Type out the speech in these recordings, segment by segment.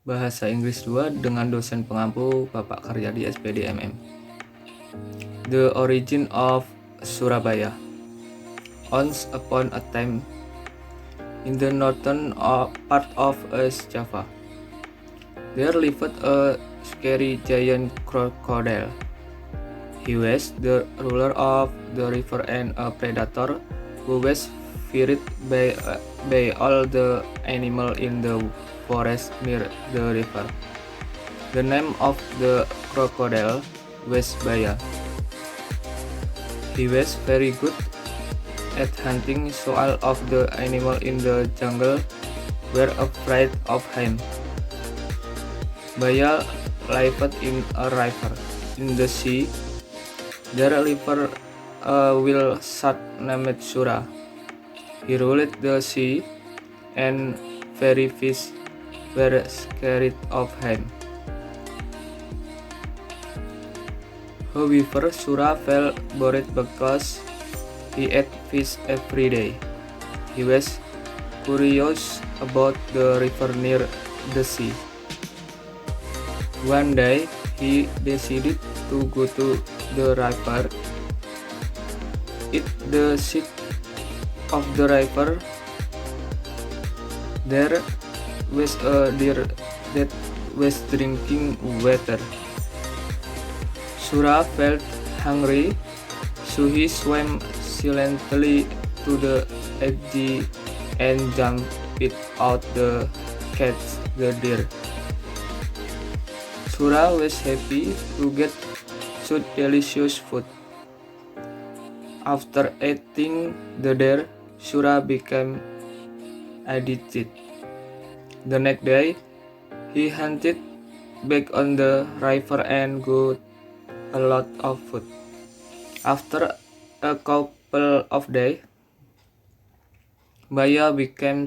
Bahasa Inggris 2 dengan dosen pengampu Bapak Karyadi SPD MM. The origin of Surabaya. Once upon a time, in the northern part of East Java, there lived a scary giant crocodile. He was the ruler of the river and a predator who was feared by all the animals in the forest near the river. The name of the crocodile was Baya. He was very good at hunting, so all of the animals in the jungle were afraid of him. Baya lived in a river in the sea. There lived a whale shark named Sura. He ruled the sea, and very fish were scared of him. However, Sura felt bored because he ate fish every day. He was curious about the river near the sea. One day, he decided to go to the river. At the side of the river, there was a deer that was drinking water. Sura felt hungry, so he swam silently to the edge and jumped it out to catch the deer. Sura was happy to get such delicious food. After eating the deer, Sura became addicted. The next day, he hunted back on the river and got a lot of food. After a couple of days, Baya became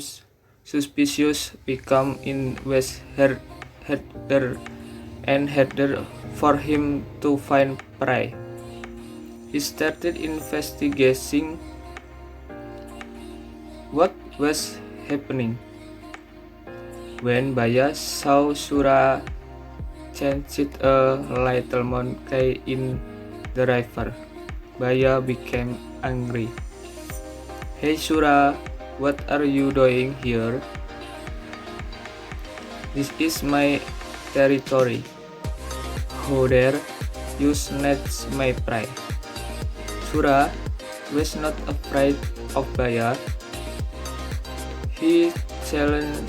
suspicious, became in was harder and harder for him to find prey. He started investigating what was happening. When Baya saw Sura changed a little monkey in the river, Baya became angry. Hey Sura, what are you doing here? This is my territory. How dare you snatch my prey? Sura was not afraid of Baya. He challenged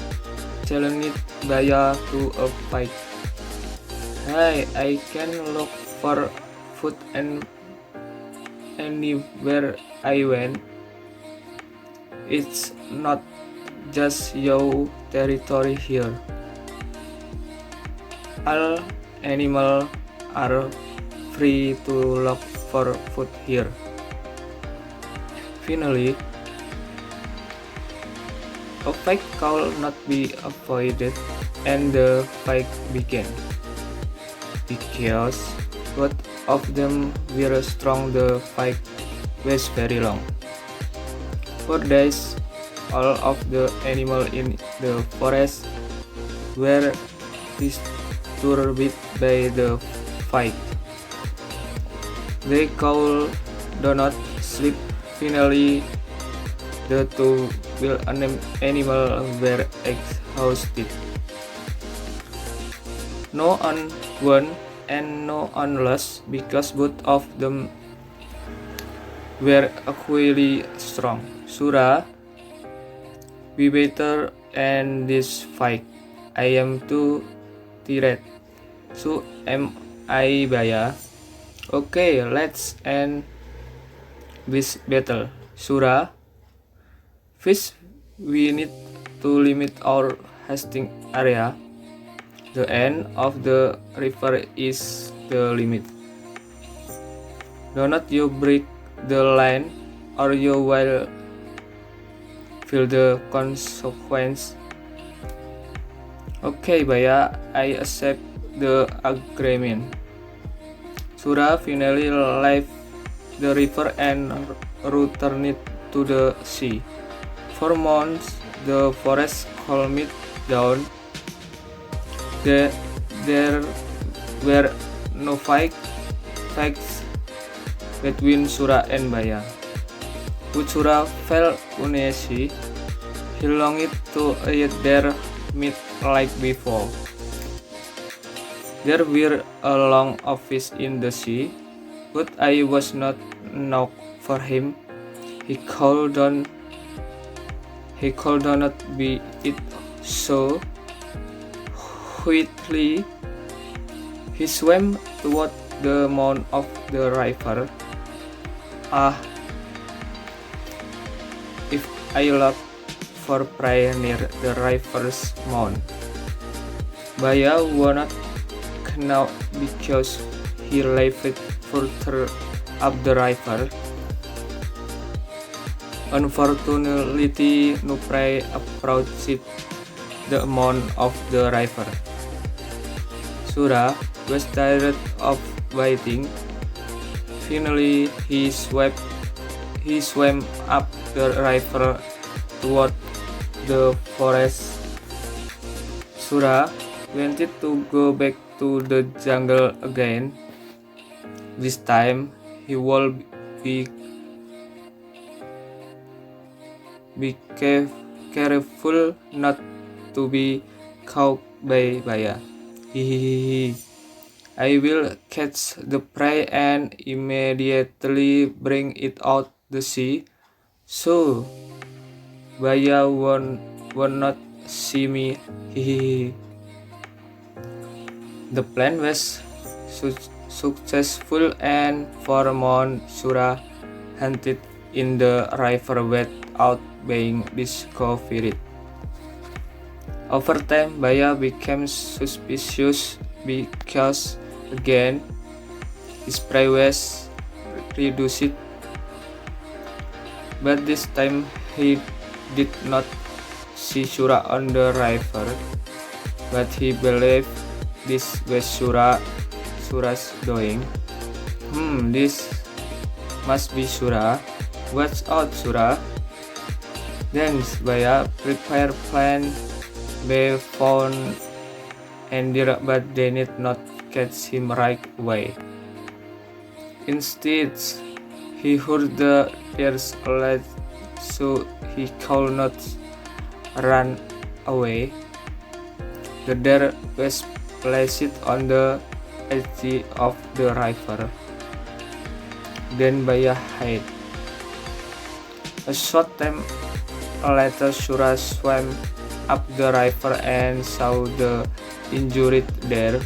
Baya to a fight. Hey, I can look for food and anywhere I went. It's not just your territory here. All animals are free to look for food here. Finally, a fight could not be avoided, and the fight began. Because both of them were strong, the fight was very long. For days, all of the animals in the forest were disturbed by the fight. They could not sleep. Finally, the two wild animals were exhausted. No one won and no one lost because both of them were equally strong. Sura, we better end this fight. I am too tired. So am I, Baya. Okay, let's end this battle. Sura, first we need to limit our hunting area. The end of the river is the limit. Do not you break the line, or you will feel the consequence. Okay, Baya, I accept the agreement. Sura finally left the river and returned to the sea. For months, the forest calmed down. There, there were no fights between Sura and Baya. But Sura felt uneasy. He longed to eat their meat like before. There were a lot of fish in the sea, but I was not enough for him. He could not be it so quickly. He swam toward the mouth of the river. Ah, if I looked for prey near the river's mouth. Baya would not know because he lived further up the river. Unfortunately, no prey approached the mouth of the river. Sura was tired of waiting. Finally, he swam up the river toward the forest. Sura wanted to go back to the jungle again. This time, he will be careful not to be caught by Baya. I will catch the prey and immediately bring it out the sea, so Baya will not see me. The plan was successful, and for a month Sura hunted in the river without being discovered. Over time, Baya became suspicious because, again, his prey was reduced. But this time he did not see Sura on the river, but he believed this was Sura's doing. This must be Sura. Watch out, Sura. Then Baya prepared plan. They found Endir, but they did not catch him right away. Instead, he heard the deer's alert, so he could not run away. The deer was placed on the edge of the river. Then Baya hid. A short time later, Sura swam up the river and saw the injured deer.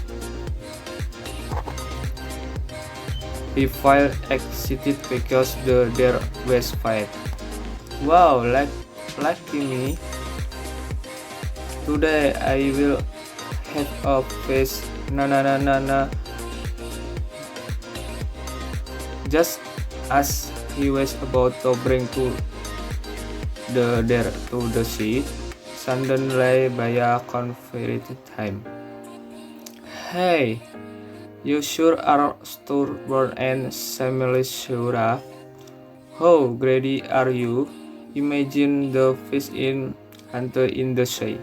He felt excited because the deer was fine. Wow, lucky me. Today I will have a feast. Na. Just as he was about to bring the deer to the sea, suddenly Baya confronted him. Hey, you sure are stubborn and shameless, Sura. How greedy are you? Imagine the fish in hunter in the sea.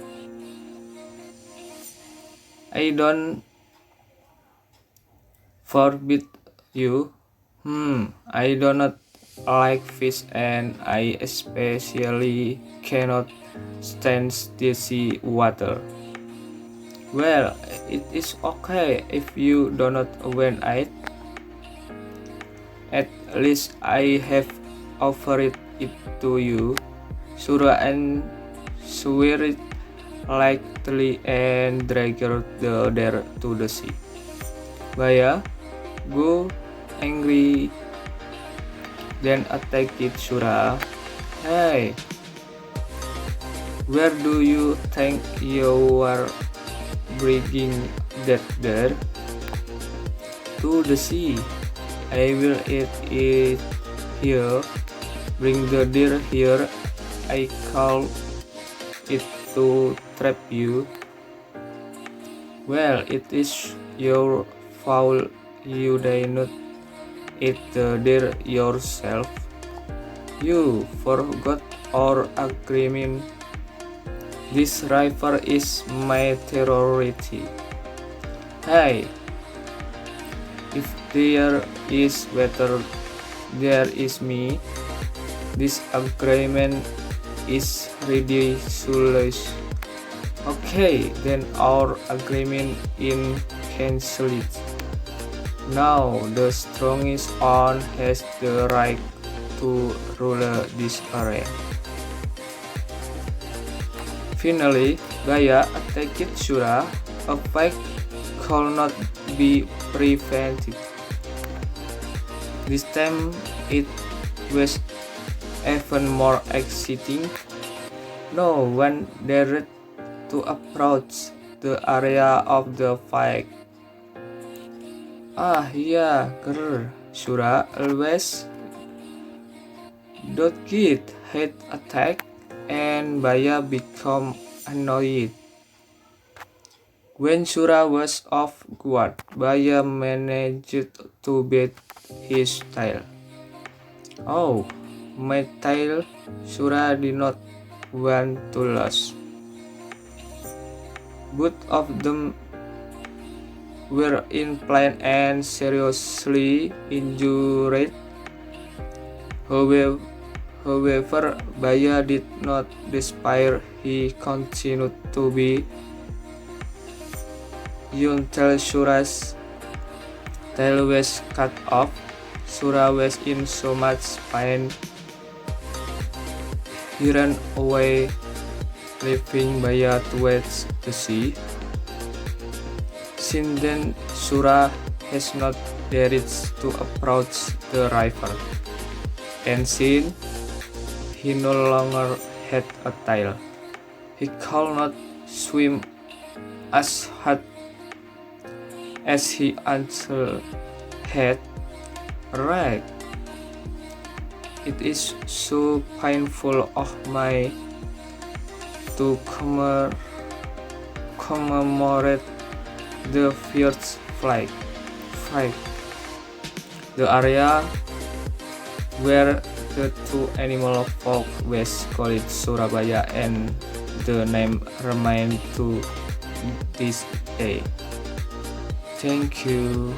I don't forbid you. I do not like fish, and I especially cannot stand the sea water. Well, it is okay if you do not want it. At least I have offered it to you. Sura and swear lightly and dragged the deer to the sea. Baya go angry, then attacked Sura. Hey, where do you think you are bringing that deer? To the sea. I will eat it here. Bring the deer here. I call it to trap you. Well, it is your fault. You did not eat the deer yourself. You forgot our agreement. This river is my territory. Hey, if there is weather, there is me. This agreement is ridiculous. Okay, then our agreement in cancelled. Now the strongest one has the right to rule this area. Finally, Gaya attacked Shura. A fight could not be prevented. This time it was even more exciting. No one dared to approach the area of the fight. Ah, yeah, girl, Shura always did get head attack, and Baya become annoyed. When Shura was off guard, Baya managed to beat his tail. Oh, my tail! Shura did not want to lose. Both of them were in pain and seriously injured. However, Baya did not despair. He continued to be until Shura's tail was cut off. Shura was in so much pain. He ran away, leaving Baya towards the sea. Since then, Shura has not dared to approach the river, and since he no longer had a tail, he could not swim as hard as he once had. Right. It is so painful of my to commemorate the first flight. The area where the two animal folk was called Surabaya, and the name remains to this day. Thank you.